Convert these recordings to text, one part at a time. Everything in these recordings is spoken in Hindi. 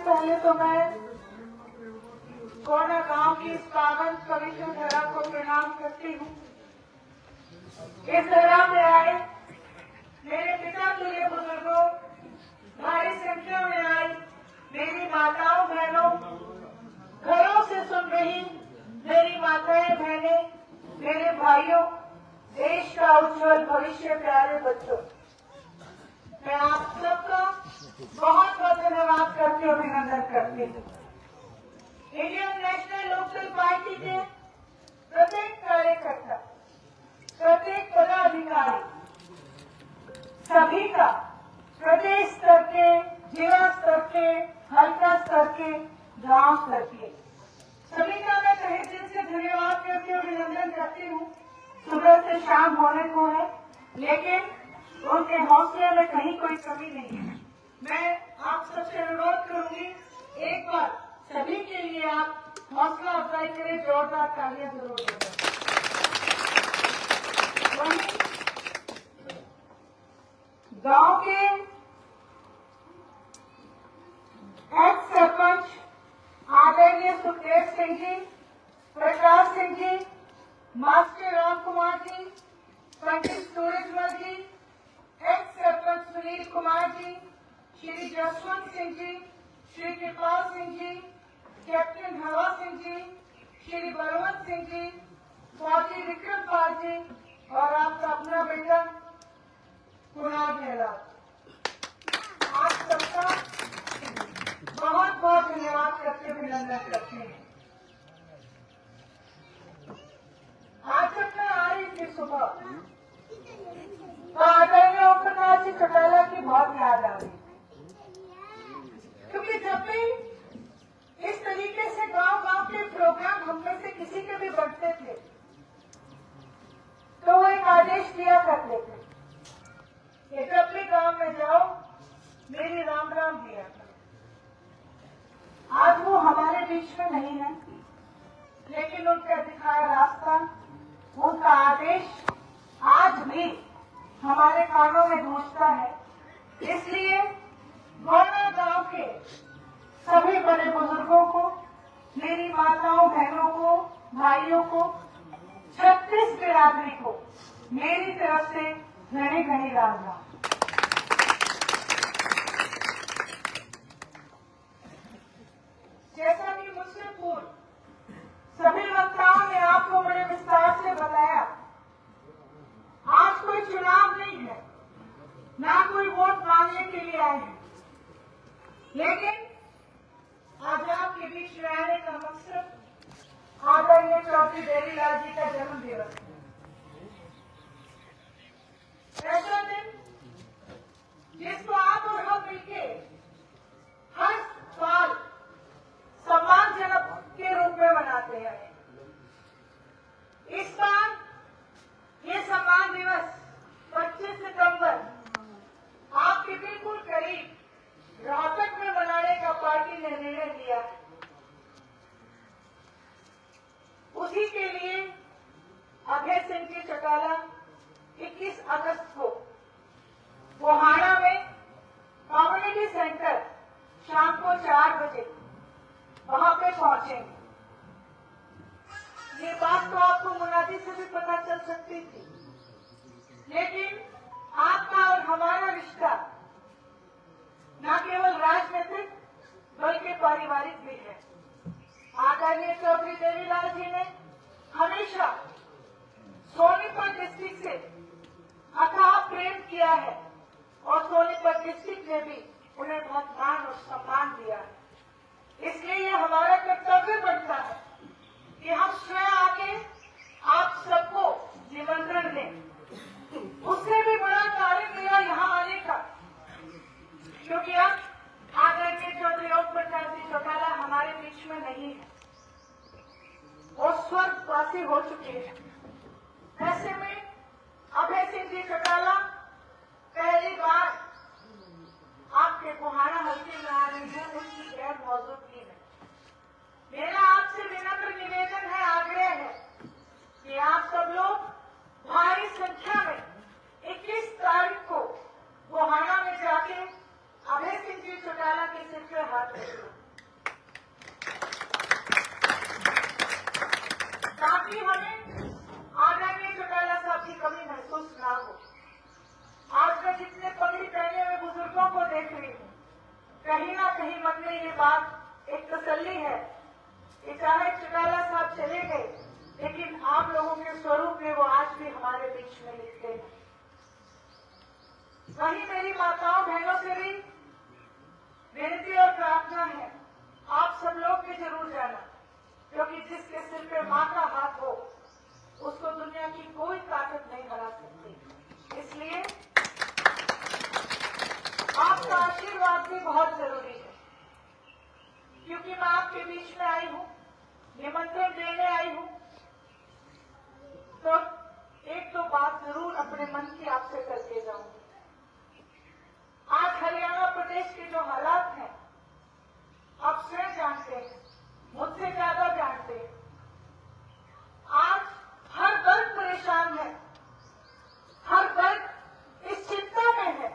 पहले तो मैं कोना गांव की इस पावन पवित्र धरा को प्रणाम करती हूँ। इस धरा पे आए मेरे पिता तुल्य बुजुर्गों, भारी संख्या में आई मेरी माताओं बहनों, घरों से सुन रही मेरी माताएं बहनें, मेरे भाइयों, देश का उज्जवल भविष्य प्यारे बच्चों, मैं आप सबका बहुत बहुत धन्यवाद करती हूँ, अभिनंदन करती हूँ। इंडियन नेशनल लोकदल पार्टी के प्रत्येक कार्यकर्ता, प्रत्येक पदाधिकारी, सभी का प्रदेश स्तर के, जिला स्तर के, हल्का स्तर के, गांव स्तर के सभी का मैं तहे दिल से धन्यवाद करती हूँ, अभिनंदन करती हूँ। सुबह से शाम होने को है, लेकिन उनके हौसले में कहीं कोई कमी नहीं है। मैं आप सबसे अनुरोध करूंगी, एक बार सभी के लिए आप हौसला अफजाई करें, जोरदार तालियां जरूर दें। वहीं गांव के एक्स सरपंच आदरणीय सुखदेव सिंह जी, प्रकाश सिंह जी, मास्टर राम कुमार जी, पंडित सूरजमल जी, एक्स सरपंच सुनील कुमार जी, श्री जसवंत सिंह जी, श्री कृपाल सिंह जी, कैप्टन हवा सिंह जी, श्री बलवंत सिंह जी, फौजी विक्रम पाल जी और आपका अपना बेटा कुणाल गहलोत, आप सबका बहुत बहुत धन्यवाद करते हुए अभिनंदन करते हैं। आज जब मैं आ रही थी सुबह तो आदरणीय ओम प्रकाश जी चौटाला की बहुत याद आ रही, क्योंकि जब भी इस तरीके से गांव-गांव के प्रोग्राम हम में से किसी के भी बढ़ते थे तो वो एक आदेश दिया करते थे कि जब भी गांव में जाओ मेरी राम राम दिया करो। आज वो हमारे बीच में नहीं है, लेकिन उनका दिखाया रास्ता, उनका आदेश आज भी हमारे कानों में गूंजता है। इसलिए गोना गांव के सभी बड़े बुजुर्गों को, मेरी माताओं बहनों को, भाइयों को, 36 बिरादरी को मेरी तरफ से घने घने राम राम। जैसा कि मुझसे पूर्व सभी वक्ताओं ने आपको बड़े विस्तार से बताया, आज कोई चुनाव नहीं है, ना कोई वोट मांगने के लिए आए हैं, लेकिन आज आपके बीच में आने का मकसद आदरणीय चौधरी देवीलाल जी का जन्म दिवस है। ऐसा दिन जिसको आप और हम मिलके हर साल सम्मानजनक के रूप में मनाते हैं। इस बार ये सम्मान दिवस 25 सितंबर आपके बिल्कुल करीब रोहतक में मनाने का पार्टी ने निर्णय लिया है। उसी के लिए अभय सिंह जी चौटाला 21 अगस्त को गोहाना में कम्युनिटी सेंटर शाम को 4 बजे वहां पे पहुंचेंगे। ये बात तो आपको मुनादी से भी पता चल सकती थी, लेकिन आपका और हमारा रिश्ता न केवल राजनीतिक बल्कि पारिवारिक भी है। आदरणीय चौधरी देवीलाल जी ने हमेशा सोनीपत डिस्ट्रिक्ट से अथाह प्रेम किया है और सोनीपत डिस्ट्रिक्ट ने भी उन्हें बहुत मान और सम्मान दिया है। इसलिए ये हमारा कर्तव्य बनता है कि हम स्वयं आके आप सबको निमंत्रण दें। उससे भी बड़ा कार्य मेरा यहाँ आने का, क्योंकि अब आदरणीय चौधरी ओम प्रकाश जी चौटाला हमारे बीच में नहीं है, वो स्वर्गवासी हो चुके हैं। ऐसे में अभय सिंह जी चौटाला पहली बार आपके गोहाना हल्के में आ रहे हैं, उनकी गैर मौजूदगी में। मेरा आपसे विनम्र निवेदन है, आग्रह है कि आप सब लोग भारी संख्या में 21 तारीख को गोहाना में जाके अभय सिंह जी चौटाला के सिर पे हाथ रखें। वहीं मेरी माताओं बहनों से भी विनती और प्रार्थना है, आप सब लोग भी जरूर जाना, क्योंकि जिसके सिर पे मां का हाथ हो उसको दुनिया की कोई ताकत नहीं हरा सकती। इसलिए आपका आशीर्वाद भी बहुत जरूरी है, क्योंकि मैं आपके बीच में आई हूं, निमंत्रण देने आई हूं, तो एक दो बात जरूर अपने मन की आपसे करके जाऊंगी। आज हरियाणा प्रदेश के जो हालात हैं, आप स्वयं जानते हैं, मुझसे ज्यादा जानते हैं। आज हर वर्ग परेशान है, हर वर्ग इस चिंता में है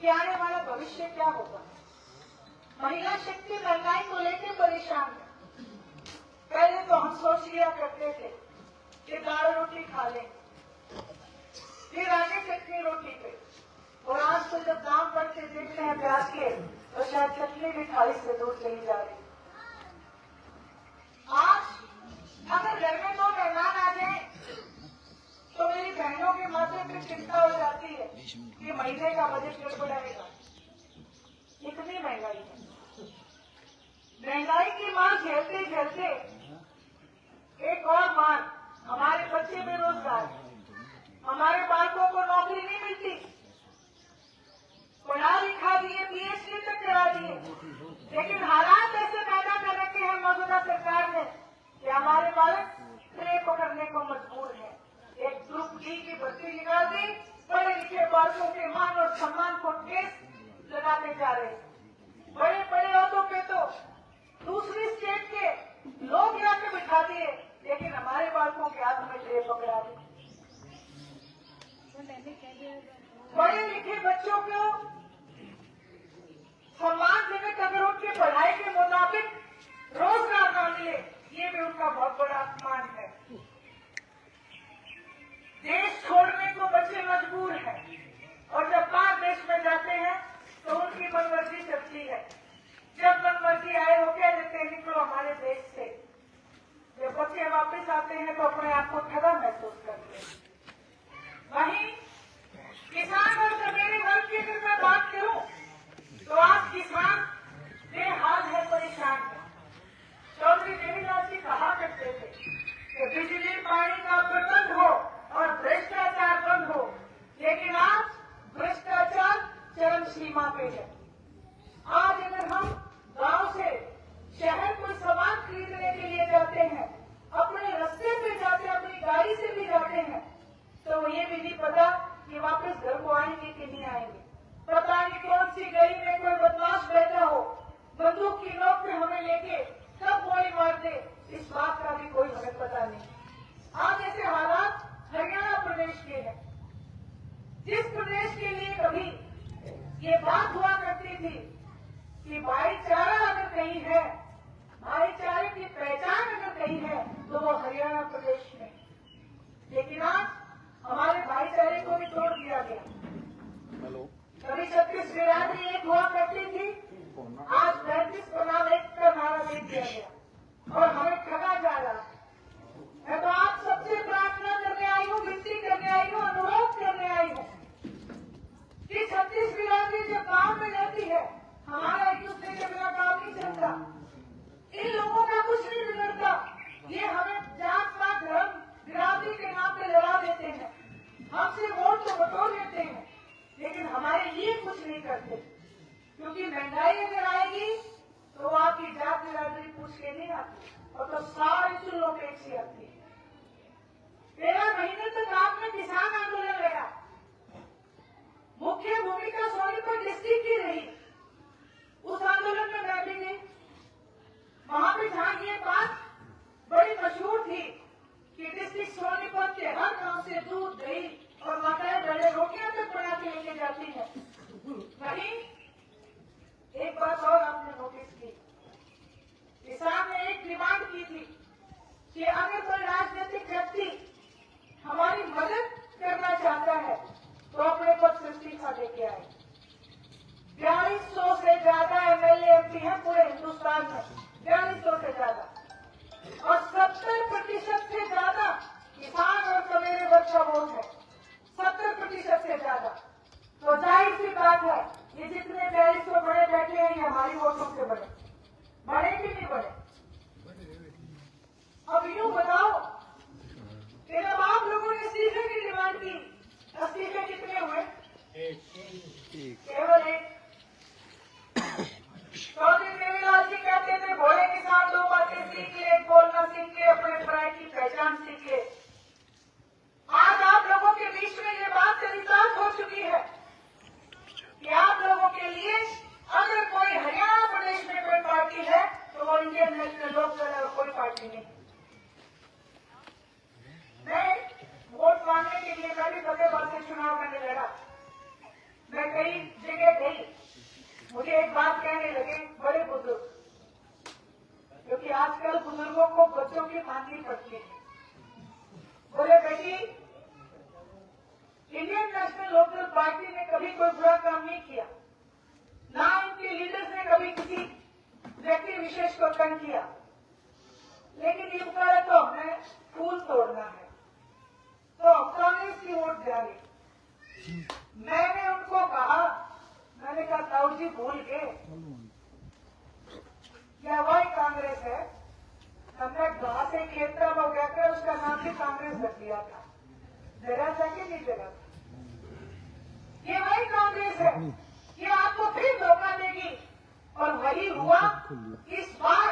कि आने वाला भविष्य क्या होगा। महिला शक्ति महंगाई को लेकर परेशान है। पहले तो हम सोच लिया करते थे कि दाल रोटी खा लें, फिर आगे चटनी रोटी पे, और आज तो जब दाम बढ़ते देखते हैं प्याज के, तो शायद चटनी भी थाली से दूर चली जा रही। आज अगर घर में 2 मेहमान आ जाए तो मेरी बहनों के माथे पे चिंता हो जाती है कि महीने का बजट गड़बड़ाएगा। इतनी महंगाई है। महंगाई की मार झेलते झेलते एक और मार, हमारे बच्चे बेरोजगार, हमारे बालकों को नौकरी नहीं मिलती। पढ़ा लिखा दिए, पीएचडी तक करा दिए, लेकिन हालात ऐसे पैदा कर रखे हैं मौजूदा सरकार ने कि हमारे बालक ट्रे पकड़ने को मजबूर है। एक ग्रुप डी की भर्ती निकाल दी, पढ़े लिखे बालकों के मान और सम्मान को ठेस लगाते जा रहे हैं। बड़े बड़े औहदों पे तो दूसरी स्टेट के लोग लाके बिठा दिए, लेकिन हमारे बालकों के हाथ में ट्रे पकड़ा दी। पढ़े लिखे बच्चों को सम्मानजनक अगर उनकी पढ़ाई के मुताबिक रोजगार न मिले, ये भी उनका बहुत बड़ा अपमान है। देश छोड़ने को बच्चे मजबूर हैं, और जब बाहर देश में जाते हैं तो उनकी मनमर्जी चलती है। जब मनमर्जी आए वो कह देते हैं निकलो हमारे देश से। जब बच्चे वापस आते हैं तो अपने आप को ठगा महसूस करते हैं। वहीं किसान और सवेरे वर्ग की अगर मैं बात करूं तो आज किसान बेहाल है, परेशान है। चौधरी देवीलाल जी कहा करते थे कि बिजली पानी का प्रबंध हो और भ्रष्टाचार बंद हो, लेकिन आज भ्रष्टाचार चरम सीमा पे है। आज अगर हम गांव से शहर कोई सामान खरीदने के लिए जाते हैं, अपने रास्ते पे जाते हैं, अपनी गाड़ी से भी जाते हैं, तो ये भी नहीं पता कि वापस घर को आएंगे कि नहीं आएंगे। पता नहीं कौन सी गली में कोई बदमाश बैठा हो, बंदूक की नोक पे हमें लेके कब गोली मार दे, इस बात का भी कोई हमें पता नहीं। आज ऐसे हालात हरियाणा प्रदेश के हैं, जिस प्रदेश के लिए कभी ये बात हुआ करती थी कि भाईचारा अगर कहीं है, भाईचारे की पहचान अगर कहीं है, तो वो हरियाणा प्रदेश में। लेकिन आज हमारे भाईचारे को भी तोड़ दिया गया। कभी 36 बिरादरी एक हुआ करती थी, आज 35 बनाम 1 का नारा दे दिया गया और हमें ठगा जा रहा है। मैं तो आप सबसे प्रार्थना करने आई हूँ, विनती करने आई हूँ, अनुरोध करने आई हूँ कि 36 बिरादरी जब गांव में रहती है, हमारा एक दूसरे के बिना काम नहीं चलता। इन लोगों का कुछ नहीं बिगड़ता, ये हमें जात पात धर्म बिरादरी के नाम पे लड़ा देते हैं, हमसे वोट तो बटोर लेते हैं, लेकिन हमारे लिए कुछ नहीं करते। क्योंकि महंगाई अगर आएगी तो आपकी जात बिरादरी पूछ के नहीं आती, और तो सारे चुल्लों पे एक सी आती है। 13 महीने तक आपने किसान आंदोलन लड़ा, मुख्य भूमिका सोनीपत डिस्ट्रिक्ट की रही। उस आंदोलन में मैं भी गई, वहां पे जहां ये बात बड़ी मशहूर थी कि डिस्ट्रिक्ट सोनीपत के हर गांव से दूध, दही और माताएं बड़े रोटियां तक बना के लेके जाती है। वहीं एक बात और आपने नोटिस की, किसान ने एक डिमांड की थी कि अगर कोई राजनीतिक व्यक्ति हमारी मदद करना चाहता है तो अपने पद से इस्तीफा देके आए। 4200 से ज्यादा एमएलए एमपी हैं पूरे हिंदुस्तान में, 4200 से ज्यादा, और 70% से ज्यादा किसान और सवेरे वर्ग का वोट है, 70% से ज्यादा। तो जाहिर लीजिए। आज आप लोगों के बीच में ये बात चरितार्थ हो चुकी है कि आप लोगों के लिए अगर कोई हरियाणा प्रदेश में कोई पार्टी है तो वो इंडियन नेशनल लोकदल और कोई पार्टी नहीं। मैं वोट मांगने के लिए मैं भी फतेहाबाद से चुनाव मैंने लड़ा। मैं कई जगह गई, मुझे एक बात कहने लगे बड़े बुजुर्ग, क्योंकि आजकल बुजुर्गों को बच्चों की माननी पड़ती है। बोले बेटी, इंडियन नेशनल लोकदल पार्टी ने कभी कोई बुरा काम नहीं किया, ना उनके लीडर्स ने कभी किसी व्यक्ति विशेष को तंग किया, लेकिन ये पुकारा तो हमने फूल तोड़ना है तो कांग्रेस की वोट जाने। मैंने उनको कहा, मैंने कहा ताऊ जी भूल गए, क्या वही कांग्रेस है? हमने घास से खेतरा में उगाकर उसका नाम भी कांग्रेस रख दिया था। जरा था कि नहीं जरा? ये वही कांग्रेस है, ये आपको फिर धोखा देगी। और वही हुआ इस बार।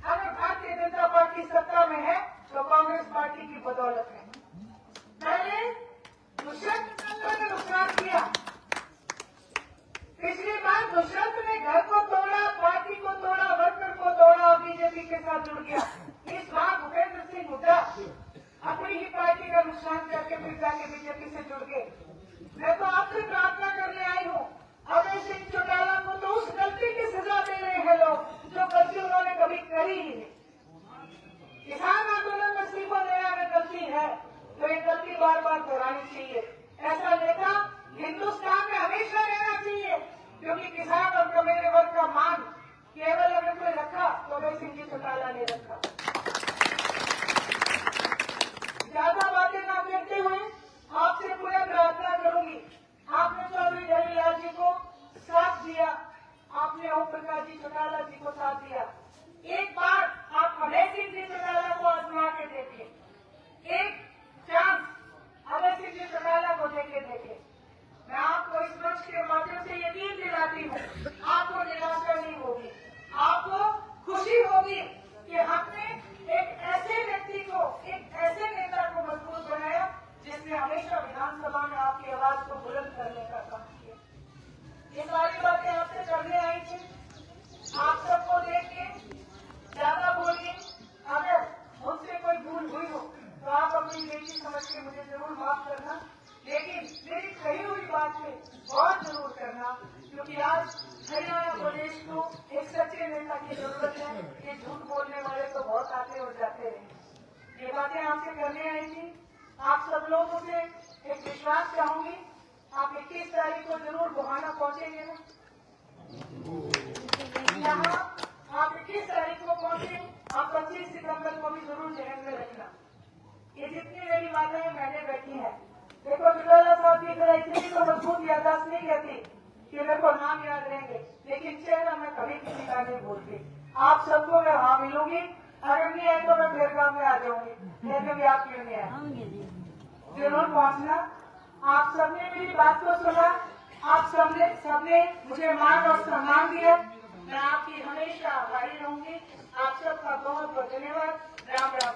अगर भारतीय जनता पार्टी सत्ता में है तो कांग्रेस पार्टी की बदौलत है। पहले दुष्यंत ने नुकसान किया, पिछली बार दुष्यंत ने घर को तोड़ा, पार्टी को तोड़ा, वर्कर को तोड़ा और बीजेपी के साथ जुड़ गया। इस बार भूपेंद्र सिंह हुड्डा अपनी ही पार्टी का नुकसान करके फिर जाके बीजेपी से जुड़ गए। मैं तो आपसे प्रार्थना करने आई हूँ, अभय सिंह चौटाला को तो उस गलती की सजा दे रहे हैं लोग जो गलती उन्होंने कभी करी ही नहीं। किसान आंदोलन में इस्तीफा देना अगर गलती है तो ये गलती बार बार दोहरानी चाहिए। ऐसा नेता हिंदुस्तान में हमेशा रहना चाहिए, क्योंकि किसान और कमेरे वर्ग का मान केवल अगर कोई रखा तो अभय सिंह जी चौटाला ने रखा। ज्यादा बातें ना करते हुए आपसे पुनः प्रार्थना करूंगी। आपने चौधरी जवाहरलाल जी को साथ दिया, आपने ओम प्रकाश जी चौटाला जी को साथ दिया। एक बार आप अभय सिंह जी चौटाला को आजमा के देखिए, एक चांस अभय सिंह जी चौटाला को देके देखिए। मैं आपको इस मंच के माध्यम से यकीन दिलाती हूँ, आपको निराशा नहीं होगी, आपको खुशी होगी कि हमने एक ऐसे व्यक्ति को, एक ऐसे नेता को मजबूत बनाया जिसने हमेशा विधानसभा में आपकी आवाज को बुलंद करने का काम किया। ये सारी बातें आपसे करने आई थी, आप सबको देख के ज्यादा बोलिए। अगर मुझसे कोई भूल हुई हो तो आप अपनी बेटी समझ के मुझे जरूर माफ करना, लेकिन मेरी कही हुई बात पे गौर जरूर करना, क्योंकि आज हरियाणा प्रदेश को एक सच्चे नेता की जरूरत है। ये झूठ बोलने वाले तो बहुत आते और जाते रहे। ये बातें आपसे करने आई थी। आप सब लोगों से एक विश्वास चाहूंगी, आप 21 तारीख को जरूर गोहाना पहुंचेंगे ना? यहाँ आप 21 तारीख को पहुंचे, आप 25 सितंबर को भी जरूर जहन में रखना। ये जितनी मेरी बातें मैंने बैठी है, देखो चौटाला साहब की तरह इतनी तो मजबूत याददाश्त नहीं रहती कि मेरे को नाम याद रहेंगे, लेकिन चेहरा मैं कभी किसी का नहीं भूलती। आप सबको मैं वहां मिलूंगी, अगर नहीं आए तो मैं फिर गाँव में आ जाऊंगी, लेकिन भी आप क्यों नहीं आए? जरूर पहुंचना। आप सबने मेरी बात को सुना, आप सबने मुझे मान और सम्मान दिया। मैं आपकी हमेशा आभारी रहूंगी। आप सबका बहुत बहुत धन्यवाद। राम राम।